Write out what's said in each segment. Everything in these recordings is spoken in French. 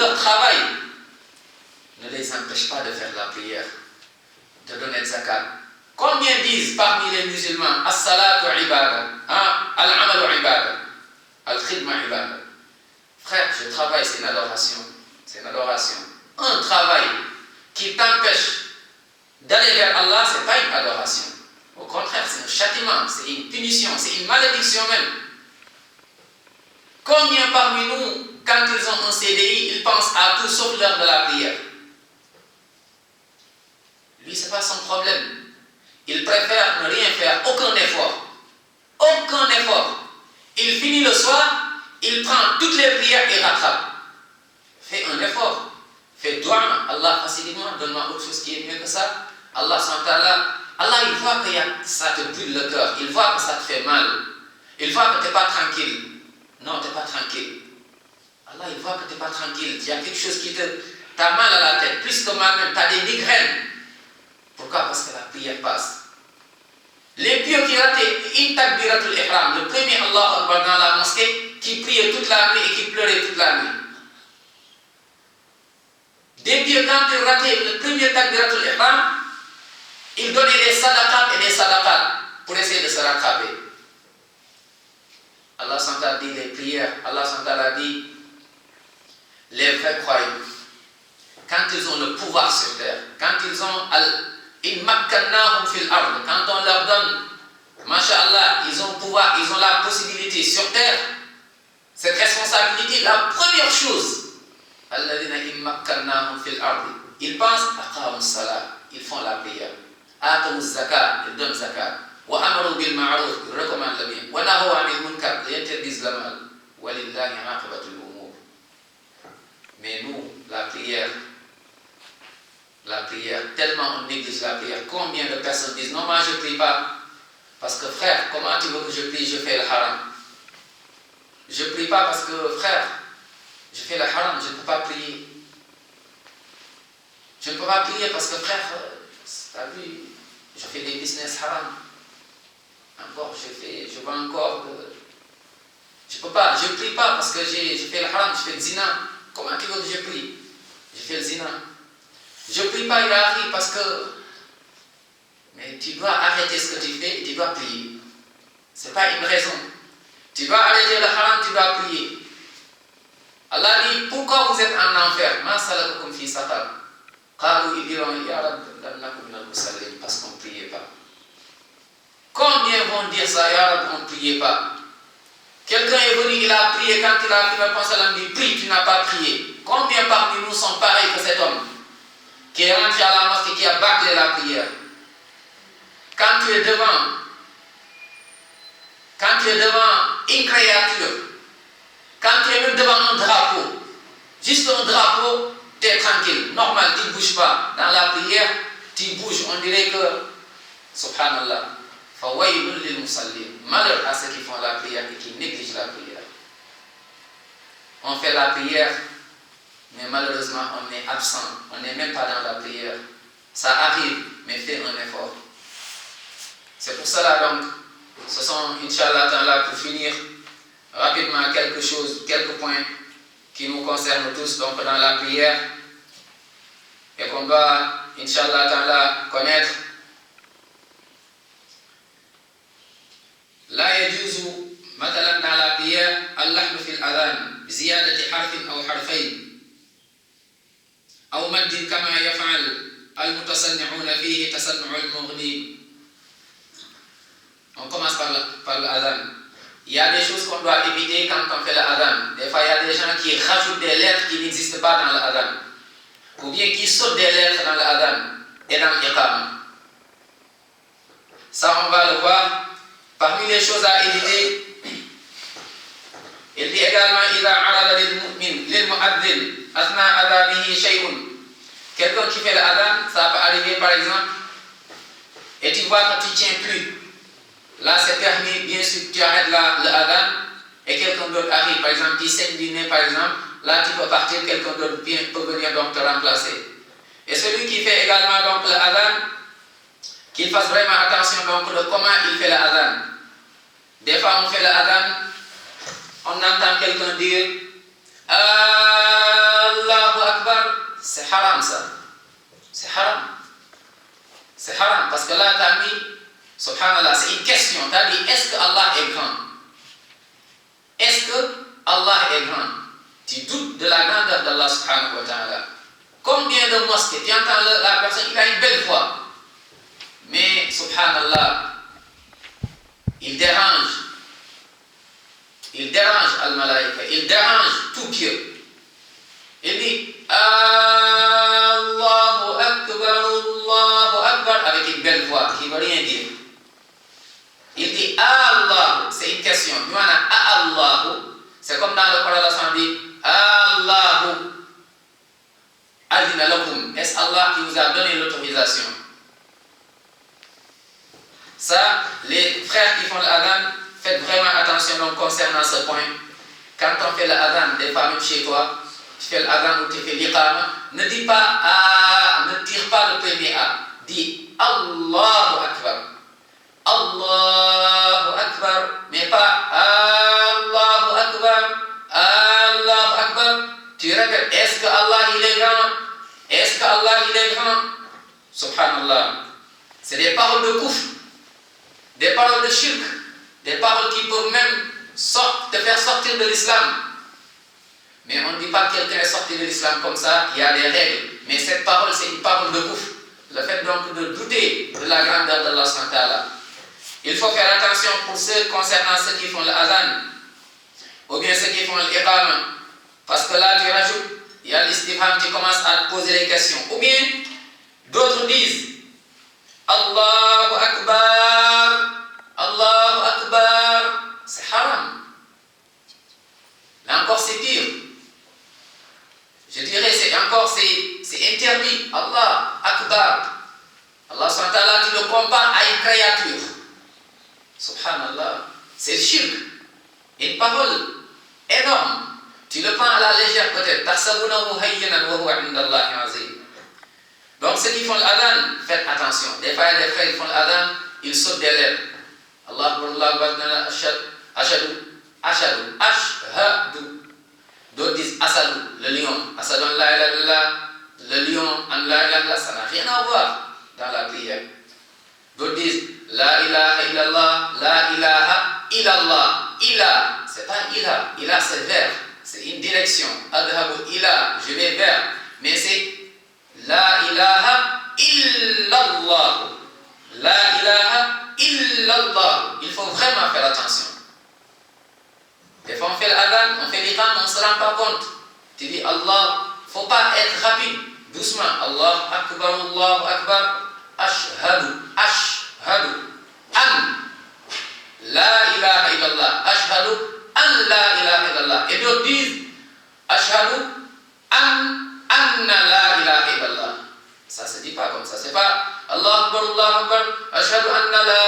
leur travail ne les empêche pas de faire la prière, de donner le zakat. Combien disent parmi les musulmans as-salatu ibada, al-amalu ibada, al-khidma ibada? Frère, je travaille, c'est une adoration. C'est une adoration. Un travail qui t'empêche d'aller vers Allah, ce n'est pas une adoration. Au contraire, c'est un châtiment, c'est une punition, c'est une malédiction même. Combien parmi nous, quand ils ont un CDI, ils pensent à tout sauf l'heure de la prière? Lui, ce n'est pas son problème. Il préfère ne rien faire, aucun effort. Aucun effort. Il finit le soir, il prend toutes les prières et rattrape. Fais un effort. Fais dua. Allah, facilite-moi, donne-moi autre chose qui est mieux que ça. Allah, il voit que ça te brûle le cœur. Il voit que ça te fait mal. Il voit que tu n'es pas tranquille. Non, tu n'es pas tranquille. Allah, il voit que tu n'es pas tranquille. Il y a quelque chose qui t'as mal à la tête. Plus que moi-même, tu as des migraines. Pourquoi? Parce que la prière passe. Les pieux qui rataient une takbiratul ihram, le premier Allah Akbar dans la mosquée, qui priait toute la nuit et qui pleurait toute la nuit. Des pieux, quand ils rataient le premier takbiratul ihram, ils donnaient des sadaqat et des sadaqat pour essayer de se rattraper. Allah s'entend dit les prières, Allah s'entend dit les vrais croyants, quand ils ont le pouvoir sur terre, quand ils ont quand on leur donne, masha'Allah, ils ont le pouvoir, ils ont la possibilité sur terre, cette responsabilité, la première chose, ils pensent, ils font la prière, ils donnent zakat, ils recommandent le bien, ils interdisent le mal. Mais nous, la prière, tellement on néglige la prière. Combien de personnes disent non, moi je ne prie pas. Parce que frère, comment tu veux que je prie? Je fais le haram. Je ne prie pas parce que frère, je fais le haram, je ne peux pas prier. Je ne peux pas prier parce que frère, tu as vu, je fais des business haram. Encore, je vends encore. Je ne peux pas, je ne prie pas parce que je fais le haram, je fais le zina. Comment tu veux que je prie? Je fais le zina. Je ne prie pas, il arrive parce que. Mais tu dois arrêter ce que tu fais et tu dois prier. Ce n'est pas une raison. Tu dois arrêter le haram, tu dois prier. Allah dit, pourquoi vous êtes en enfer? Ils diront, parce qu'on ne priait pas. Combien vont dire ça, Ya Rab, on ne priait pas? Quelqu'un est venu, il a prié, quand il a fini, le prophète dit, prie, tu n'as pas prié. Combien parmi nous sont pareils que cet homme qui est rentré à la mosquée, qui a bâclé la prière? Quand tu es devant une créature, quand tu es même devant un drapeau, juste un drapeau, tu es tranquille, normal, tu ne bouges pas. Dans la prière, tu bouges, on dirait que, subhanallah, malheur à ceux qui font la prière et qui négligent la prière. On fait la prière, mais malheureusement, on est absent, on n'est même pas dans la prière. Ça arrive, mais fais un effort. C'est pour cela donc, ce sont, Inch'Allah, pour finir rapidement quelques points qui nous concernent tous donc dans la prière et qu'on doit, Inch'Allah, connaître. لا يجوز مثلا على prière اللحن في الأذان بزيادة حرف أو حرفين أو مد كما يفعل المتصنعون فيه تصنع المغني. On commence par l'adhan. Il y a des choses qu'on doit éviter quand on fait l'adhan. Des fois, il y a des gens qui rajoutent des lettres qui n'existent pas dans l'adhan. Ou bien qui sautent des lettres dans l'adhan et dans l'iqama. Ça, on va le voir. Parmi les choses à éviter, il dit également إذا عرض للمؤذن أثناء أذانه شيء. Quelqu'un qui fait l'adhan, ça peut arriver par exemple, et tu vois que tu ne tiens plus. Là, c'est permis, bien sûr, tu arrêtes l'adhan, et quelqu'un d'autre arrive, par exemple, qui saigne du nez, par exemple, là tu peux partir, quelqu'un d'autre peut venir donc te remplacer. Et celui qui fait également donc l'adhan, qu'il fasse vraiment attention donc de comment il fait l'adhan. Des fois on fait l'adhan, on entend quelqu'un dire Allah c'est haram ça. C'est haram. C'est haram parce que là, tu as mis, subhanallah, c'est une question. Tu as dit, est-ce que Allah est grand? Est-ce que Allah est grand? Tu doutes de la grandeur d'Allah subhanahu wa ta'ala. Combien de mosquées, tu entends la personne, il a une belle voix. Mais, subhanallah, il dérange al-malaïka, il dérange tout pieux. Il dit Allahu Akbar avec une belle voix qui ne veut rien dire. Il dit Allah, c'est une question. Allahu, c'est comme dans le Coran, Allah dit Allahu adina lakum. Est-ce Allah qui vous a donné l'autorisation? Ça, les frères qui font l'adhan, faites vraiment attention donc concernant ce point. Quand on fait l'adhan, des fois même chez toi, tu fais l'adhan ou tu fais l'iqama, ne dis pas A, ne tire pas le premier A. Dis Allahu Akbar. Allahu Akbar, mais pas Allahu Akbar. Allahu Akbar. Tu répètes, est-ce que Allah il est grand? Est-ce que Allah il est grand? Subhanallah. C'est des paroles de kufr, des paroles de shirk, des paroles qui peuvent même te faire sortir de l'islam. Mais on ne dit pas que quelqu'un est sorti de l'islam comme ça, il y a des règles. Mais cette parole, c'est une parole de kufr. Le fait donc de douter de la grandeur d'Allah subhanahu wa ta'ala. Il faut faire attention pour ceux concernant ceux qui font l'adhan ou bien ceux qui font l'iqama. Parce que là, tu rajoutes, il y a l'istifham, tu commences à te poser les questions. Ou bien, d'autres disent Allahu Akbar, Allahu Akbar. C'est haram. Là encore, c'est pire. Je dirais, c'est interdit. Allah Akbar. Allah subhanahu wa ta'ala, tu le compares à une créature. Subhanallah. C'est le shirk. Une parole énorme. Tu le prends à la légère peut-être. Donc ceux qui font l'adhan, faites attention. Des fois, il y a des frères qui font l'adhan, ils sautent des lèvres. Allah ashadu, ashadu, ashhadu. D'autres disent asadu, le lion. Asadu an la ilaha illallah, le lion an la ilaha illallah, ça n'a rien à voir dans la prière. D'autres disent la ilaha illallah, la ilaha illallah. Ilah, c'est pas ilah. Ilah, c'est vers. C'est une direction. Adhabu ilah, je vais vers. Mais c'est la ilaha illallah. La ilaha illallah. Il faut vraiment faire attention. Des fois on fait l'adhan, on fait l'iqam, on ne se rend pas compte. Tu dis Allah, il ne faut pas être rapide. Doucement. Allah akbar, Allahu akbar. Ashhadu, ashhadu. An. La ilaha illallah. Ashhadu an la ilaha illallah. Et d'autres disent ashhadu anna la ilaha illallah. Ça ne se dit pas comme ça. C'est pas Allah akbar, Allahu akbar. Ashhadu anna la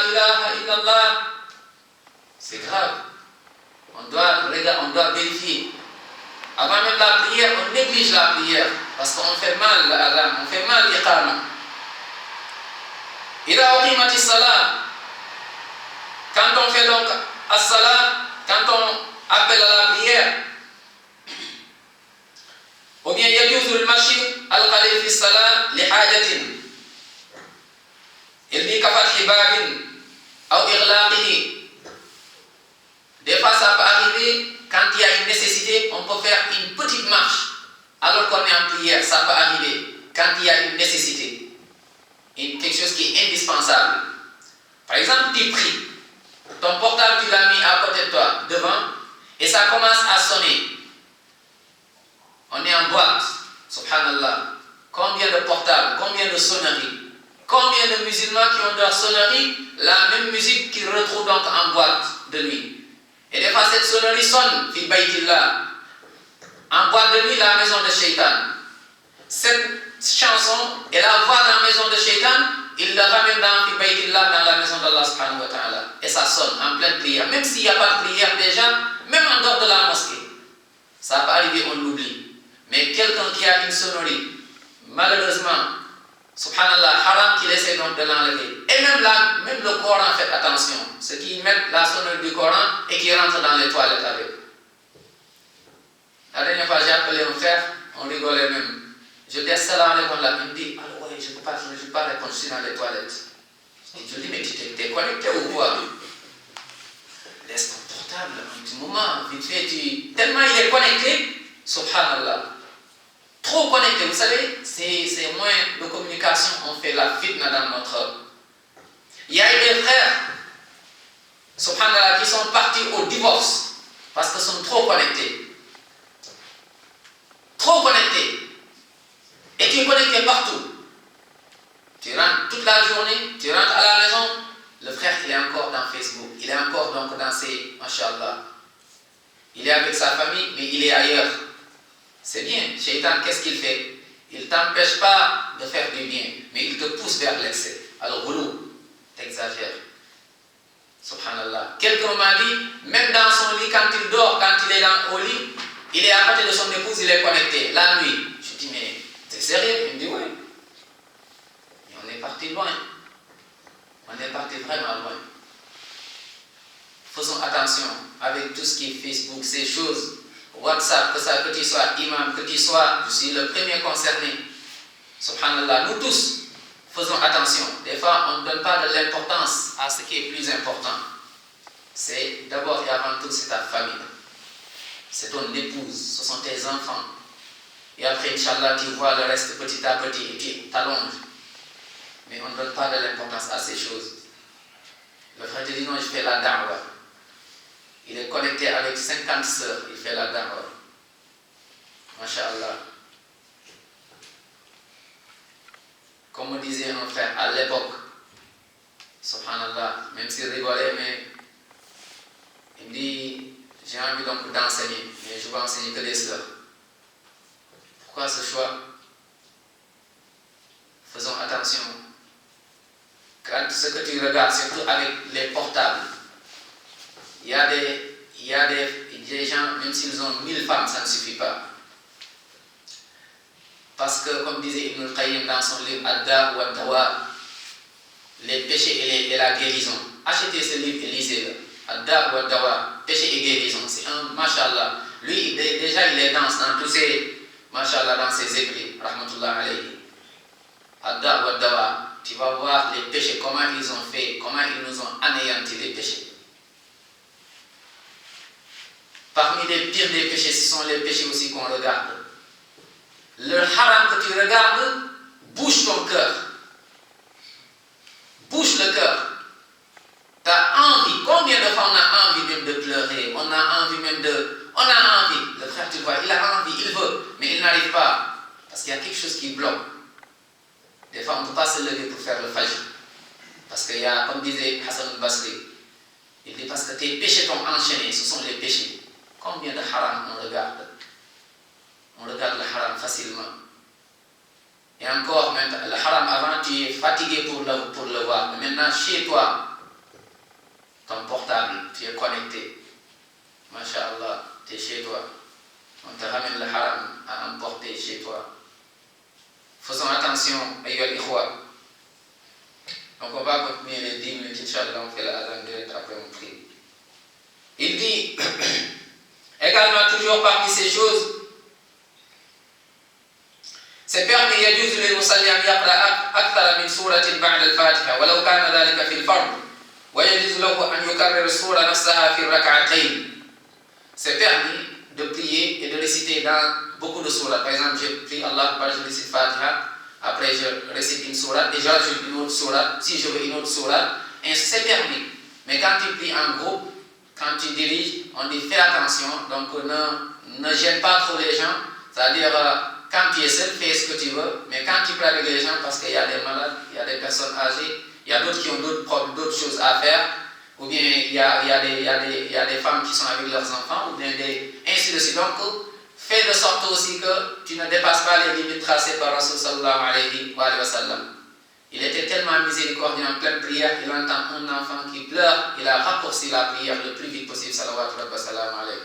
ilaha illallah. C'est grave. On doit vérifier. Avant même la prière, on néglige la prière parce qu'on fait mal l'adhan, on fait mal l'iqama. Ida uqimati salat. Quand on fait donc as-salat, quand on appelle à la prière, ou bien yajuzu al-mashi al-qalil fi salat li hajatin. Il dit kafathi babin ou ighlaqihi. Des fois, ça peut arriver, quand il y a une nécessité, on peut faire une petite marche alors qu'on est en prière. Ça peut arriver quand il y a une nécessité, quelque chose qui est indispensable. Par exemple, tu pries, ton portable, tu l'as mis à côté de toi, devant, et ça commence à sonner. On est en boîte, subhanallah. Combien de portables, combien de sonneries, combien de musulmans qui ont leur sonnerie, la même musique qu'ils retrouvent donc en boîte de nuit. Et des fois, cette sonnerie sonne, fi baytillah. En boîte de nuit, la maison de Shaitan. Cette chanson est la voix dans la maison de Shaitan, il la ramène dans fi baytillah, dans la maison d'Allah subhanahu wa ta'ala. Et ça sonne en pleine prière. Même s'il n'y a pas de prière déjà, même en dehors de la mosquée. Ça peut arriver, on l'oublie. Mais quelqu'un qui a une sonnerie, malheureusement, subhanallah, haram qu'il essaie donc de l'enlever. Et même le Coran, faites attention. Ceux qui mettent la sonnerie du Coran et qui rentrent dans les toilettes avec. La dernière fois, j'ai appelé un frère, on rigolait même. Je dis assalamu alaikum là, il me dit, alors ouais, je ne peux pas répondre, je suis dans les toilettes. Je lui dis, mais tu t'es connecté ou quoi? Laisse ton portable un petit moment, vite fait, tellement il est connecté, subhanallah. Trop connecté, vous savez, c'est moins de communication, on fait la fitna dans notre... Il y a eu des frères, subhanallah, qui sont partis au divorce parce qu'ils sont trop connectés. Trop connectés. Et tu es connecté partout. Tu rentres toute la journée, tu rentres à la maison, le frère il est encore dans Facebook, il est encore donc dans ses... Masha'Allah. Il est avec sa famille, mais il est ailleurs. C'est bien. Shaitan, qu'est-ce qu'il fait? Il ne t'empêche pas de faire du bien, mais il te pousse vers l'excès. Alors, roulou, t'exagères. Subhanallah. Quelqu'un m'a dit, même dans son lit, quand il dort, quand il est au lit, il est à côté de son épouse, il est connecté, la nuit. Je dis, mais t'es sérieux? Il me dit, oui. Mais on est parti loin. On est parti vraiment loin. Faisons attention avec tout ce qui est Facebook, ces choses. WhatsApp, que tu sois imam, que tu sois, je suis le premier concerné. Subhanallah, nous tous, faisons attention. Des fois, on ne donne pas de l'importance à ce qui est plus important. C'est d'abord et avant tout, c'est ta famille. C'est ton épouse, ce sont tes enfants. Et après, Inch'Allah, tu vois le reste petit à petit et tu t'allonges. Mais on ne donne pas de l'importance à ces choses. Le frère te dit non, je fais la da'wah. Il est connecté avec 50 sœurs, il fait la da'wah. Masha'Allah. Comme me disait un frère à l'époque, subhanallah, même s'il rigolait, mais il me dit, j'ai envie donc d'enseigner, mais je vais enseigner que des sœurs. Pourquoi ce choix? Faisons attention. Quand ce que tu regardes, surtout avec les portables, il y a des gens, même s'ils ont 1000 femmes, ça ne suffit pas. Parce que, comme disait Ibn al-Qayyim dans son livre Ad-Da' wa Ad-Dawa, les péchés et la guérison. Achetez ce livre et lisez-le. Ad-Da' wa Ad-Dawa, péché et guérison. C'est un mashallah. Lui, déjà, il est dans tous ses, mashallah, dans ses écrits. Rahmatullah alayhi. Ad-Da' wa Ad-Dawa. Tu vas voir les péchés, comment ils ont fait, comment ils nous ont anéanti les péchés. Parmi les pires des péchés, ce sont les péchés aussi qu'on regarde. Le haram que tu regardes bouche ton cœur. Bouche le cœur. Tu as envie. Combien de fois on a envie même de pleurer? On a envie même de... On a envie. Le frère, tu vois, il a envie, il veut, mais il n'arrive pas. Parce qu'il y a quelque chose qui bloque. Des fois, on ne peut pas se lever pour faire le fajr. Parce qu'il y a, comme disait Hassan al-Basri, il dit parce que tes péchés t'ont enchaîné, ce sont les péchés. Combien de haram on regarde? On regarde le haram facilement. Et encore, même, le haram avant, tu es fatigué pour le voir. Mais maintenant, chez toi, ton portable, tu es connecté. Masha'Allah, tu es chez toi. On te ramène le haram à emporter chez toi. Faisons attention, ayyuhal ikhwa. Donc on va continuer les 10 minutes, Inch'Allah, on fait la adhan direct après on prie. Il dit, également toujours parmi ces choses, c'est permis يجوز للمصلي أن يقرأ أكثر من سورة بعد الفاتحة ولو كان ذلك في الفرض ويجوز له أن يكرر السورة نفسها في الركعتين. C'est permis de prier et de réciter dans beaucoup de sourates. Par exemple, je prie Allah, je récite Fatiha, après je récite une sourate et j'ajoute une autre sourate, si je veux une autre sourate, et c'est permis. Mais quand tu pries en groupe, quand tu diriges, on dit fais attention, donc ne gêne pas trop les gens, c'est-à-dire quand tu es seul, fais ce que tu veux, mais quand tu pries avec les gens, parce qu'il y a des malades, il y a des personnes âgées, il y a d'autres qui ont d'autres choses à faire, ou bien il y a des femmes qui sont avec leurs enfants, ou bien ainsi de suite. Donc, fais de sorte aussi que tu ne dépasses pas les limites tracées par Rasul sallallahu alayhi wa sallam. Il était tellement miséricordieux en pleine prière, il entend un enfant qui pleure, il a raccourci la prière le plus vite possible, sallallahu alayhi.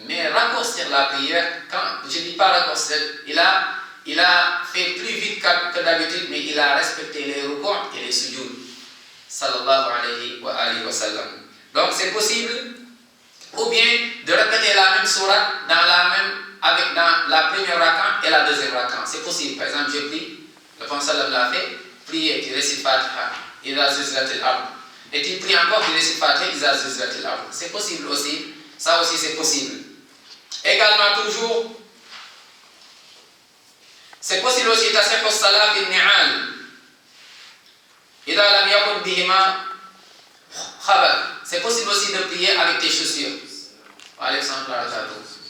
Mais raccourcir la prière, quand je ne dis pas raccourcir, il a fait plus vite que d'habitude, mais il a respecté les ruku' et les sujud. Sallallahu alayhi wa sallam. Donc c'est possible, ou bien de répéter la même sourate dans la même avec dans la première rakan et la deuxième rakan. C'est possible. Par exemple, je prie, le prophète sallam l'a fait, prie et tu récites Fatiha, Iza zilzilatil ard. Et tu pries encore, tu récites Fatiha, Iza zilzilatil ard. C'est possible aussi. Ça aussi, c'est possible. Également, toujours, c'est possible aussi tasihhu as-salat fi ni'al. Idha lam yakun bihima khabar. C'est possible aussi de prier avec tes chaussures.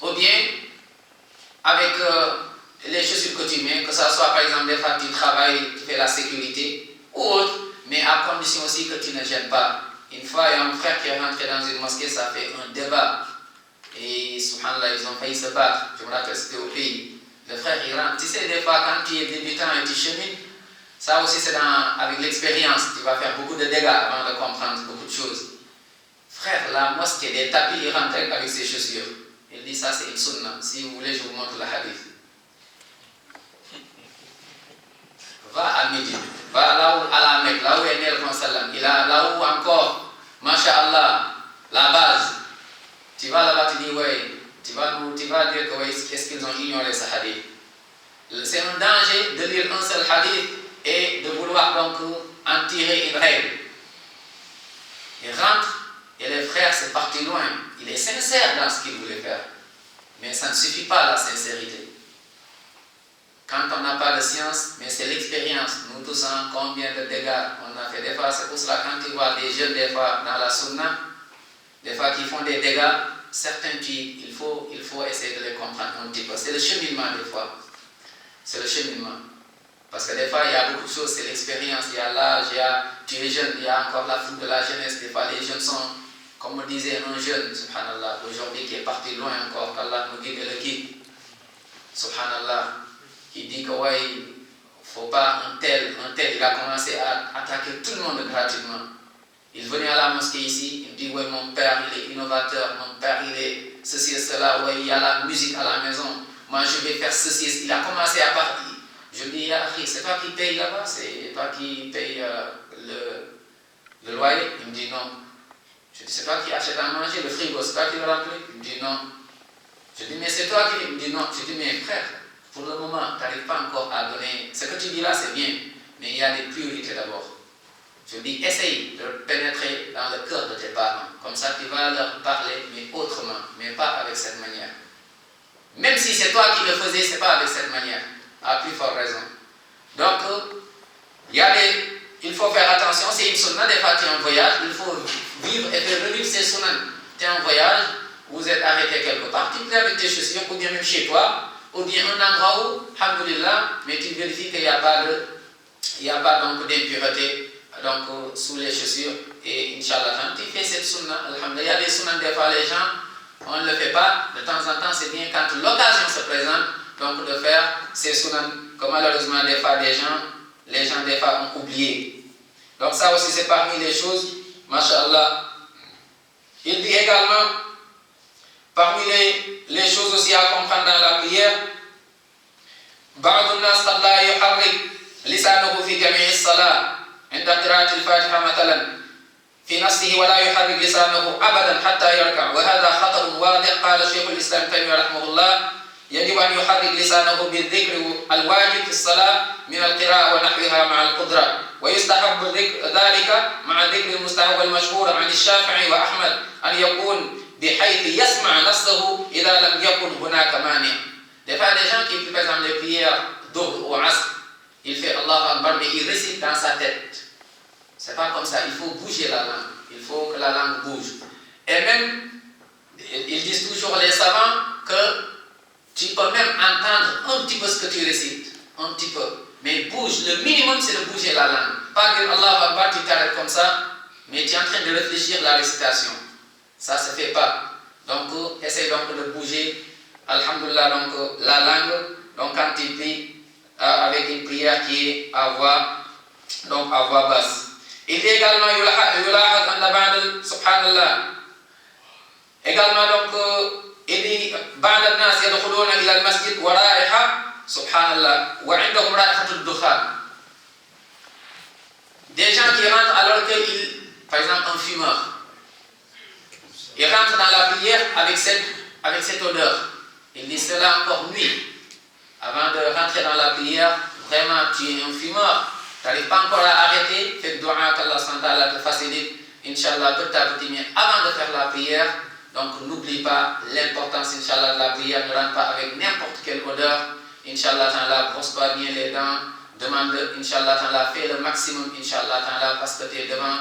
Ou bien avec les chaussures que tu mets, que ce soit par exemple des fois tu travailles, tu fais la sécurité ou autre, mais à condition aussi que tu ne gênes pas. Une fois, il y a un frère qui est rentré dans une mosquée, ça fait un débat. Et subhanallah, ils ont failli se battre. Je me rappelle, c'était au pays. Le frère, il rentre. Tu sais, des fois, quand tu es débutant et tu chemines, ça aussi, c'est avec l'expérience. Tu vas faire beaucoup de dégâts avant de comprendre beaucoup de choses. Frère, la mosquée des tapis, il rentre avec ses chaussures. Il dit, ça, c'est une sunna. Si vous voulez, je vous montre le hadith. Va à Médine. Va là où, à la Mecque, là où est né le prophète. Là où encore, masha'Allah, la base. Tu vas là-bas, tu dis, ouais, tu vas dire que, ouais, est-ce qu'ils ont ignoré ce hadith? C'est un danger de lire un seul hadith et de vouloir donc en tirer une règle. Il rentre et les frères, c'est parti loin. Il est sincère dans ce qu'il voulait faire. Mais ça ne suffit pas la sincérité. Quand on n'a pas de science, mais c'est l'expérience. Nous tous, combien de dégâts on a fait. Des fois, c'est pour cela quand tu vois des jeunes, des fois, dans la sunna, des fois qui font des dégâts, certains types, il faut essayer de les comprendre un petit peu. C'est le cheminement des fois. C'est le cheminement. Parce que des fois, il y a beaucoup de choses, c'est l'expérience, il y a l'âge, tu es jeune, il y a encore la foule de la jeunesse. Des fois, les jeunes sont, comme on disait, un jeune, subhanallah, aujourd'hui qui est parti loin encore, qu'Allah nous guide et le guide. Subhanallah, qui dit que ouais, il ne faut pas un tel, il a commencé à attaquer tout le monde gratuitement. Il venait à la mosquée ici, il dit, ouais, mon père, il est innovateur, mon père, il est ceci et cela, ouais, il y a la musique à la maison, moi je vais faire ceci. Il a commencé à partir. Je lui dis, c'est toi qui paye là-bas, c'est toi qui paye le loyer. Il me dit non. Je dis, c'est toi qui achètes à manger, le frigo, c'est toi qui le remplis. Il me dit non. Je dis, mais c'est toi qui. Il me dit non. Je dis, mais frère, pour le moment, tu n'arrives pas encore à donner. Ce que tu dis là, c'est bien, mais il y a des priorités d'abord. Je dis, essaye de pénétrer dans le cœur de tes parents. Comme ça, tu vas leur parler, mais autrement, mais pas avec cette manière. Même si c'est toi qui le faisais, ce n'est pas avec cette manière. À plus forte raison. Donc, il faut faire attention. C'est une sunna, des fois tu es en voyage, il faut vivre et faire revivre ces sunnas. Tu es en voyage, vous êtes arrêté quelque part, tu plais avec tes chaussures, ou bien même chez toi, ou bien un endroit où, alhamdoulilah, mais tu vérifies qu'il n'y a pas donc d'impureté donc, sous les chaussures. Et Inch'Allah, quand tu fais cette sunna, alhamdoulilah, il y a des sunnas, des fois les gens, on ne le fait pas. De temps en temps, c'est bien quand l'occasion se présente. Donc de faire ces sunan que malheureusement des fois les gens des fois ont oublié. Donc ça aussi c'est parmi les choses, masha'Allah. Il dit également, parmi les choses aussi à comprendre dans la prière, بعض الناس قد لا يحرك لسانه في جميع الصلاة عند قراءة الفاتحة مثلا في نفسه ولا يحرك لسانه أبدا حتى يركع وهذا خطر واضح. قال شيخ الإسلام تيمية رحمه الله يجب أن يحرك لسانه بالذكر الواجب في الصلاة من القراءة ونحوها مع القدرة ويستحب ذلك مع ذكر المستحب المشهور عن الشافعي وأحمد أن يكون بحيث يسمع نفسه إذا لم يكن هناك مانع. Des fois, des gens qui, par exemple, les prières d'Ohr ou Asr, il fait Allah Akbar, mais il récite dans sa tête. C'est pas comme ça, il faut bouger la langue, il faut que la langue bouge. Et même, ils disent toujours les savants que tu peux même entendre un petit peu ce que tu récites, un petit peu. Mais bouge, le minimum c'est de bouger la langue. Pas dire Allah Akbar, tu t'arrêtes comme ça, mais tu es en train de réfléchir la récitation. Ça ne se fait pas. Donc, essaye donc de bouger, alhamdoulilah, donc la langue. Donc, quand tu pries avec une prière qui est à voix basse. Il dit également, subhanallah. Également, donc, il dit, بعض الناس يدخلون إلى المسجد ورائحة سبحان الله وعندهم رائحة الدخان. Des gens qui rentrent alors qu'ils, par exemple, un fumeur, il rentre dans la prière avec cette odeur. il dit cela encore nuit. Avant de rentrer dans la prière, vraiment tu es un fumeur, tu n'arrives pas encore à arrêter, fais le dua qu'Allah SWT te facilite, Inch'Allah, petit à petit, mais avant de faire la prière, donc n'oublie pas l'importance, Inch'Allah, de la prière, ne rentre pas avec n'importe quelle odeur, Inch'Allah, brosse-toi bien les dents, demande, Inch'Allah, fais le maximum, Inch'Allah, parce que tu es devant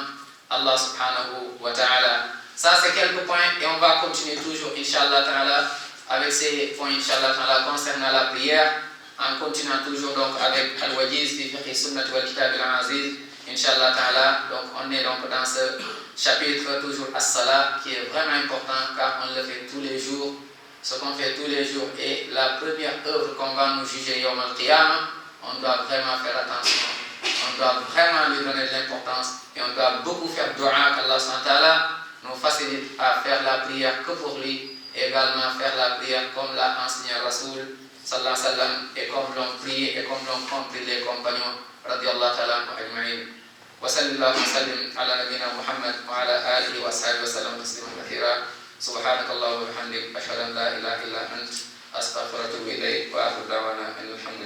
Allah subhanahu wa ta'ala. Ça, c'est quelques points et on va continuer toujours, Inch'Allah, avec ces points, Inch'Allah, concernant la prière, en continuant toujours donc avec Al-Wajiz, fi fiqh sunnah wal kitab al-aziz, Inch'Allah ta'ala. Donc on est donc dans ce chapitre toujours As-Salat qui est vraiment important car on le fait tous les jours. Ce qu'on fait tous les jours est la première œuvre qu'on va nous juger Yawm al-Qiyamah. On doit vraiment faire attention, on doit vraiment lui donner de l'importance et on doit beaucoup faire dua qu'Allah nous facilite à faire la prière que pour lui et également faire la prière comme l'a enseigné Rasoul sallallahu alayhi wa sallam et comme l'ont prié et comme l'ont compris les compagnons radiyallahu ta'ala ajma'in. Wa sallallahu wa sallim ala nabina Muhammad wa ala alihi wa sahbihi wa sallam tasliman kathira. Subhanakallah wa bihamdik ashhadu an la ilaha illa ant astaghfiruka wa atubu ilayk wa akhiru da'wana alhamdulillah.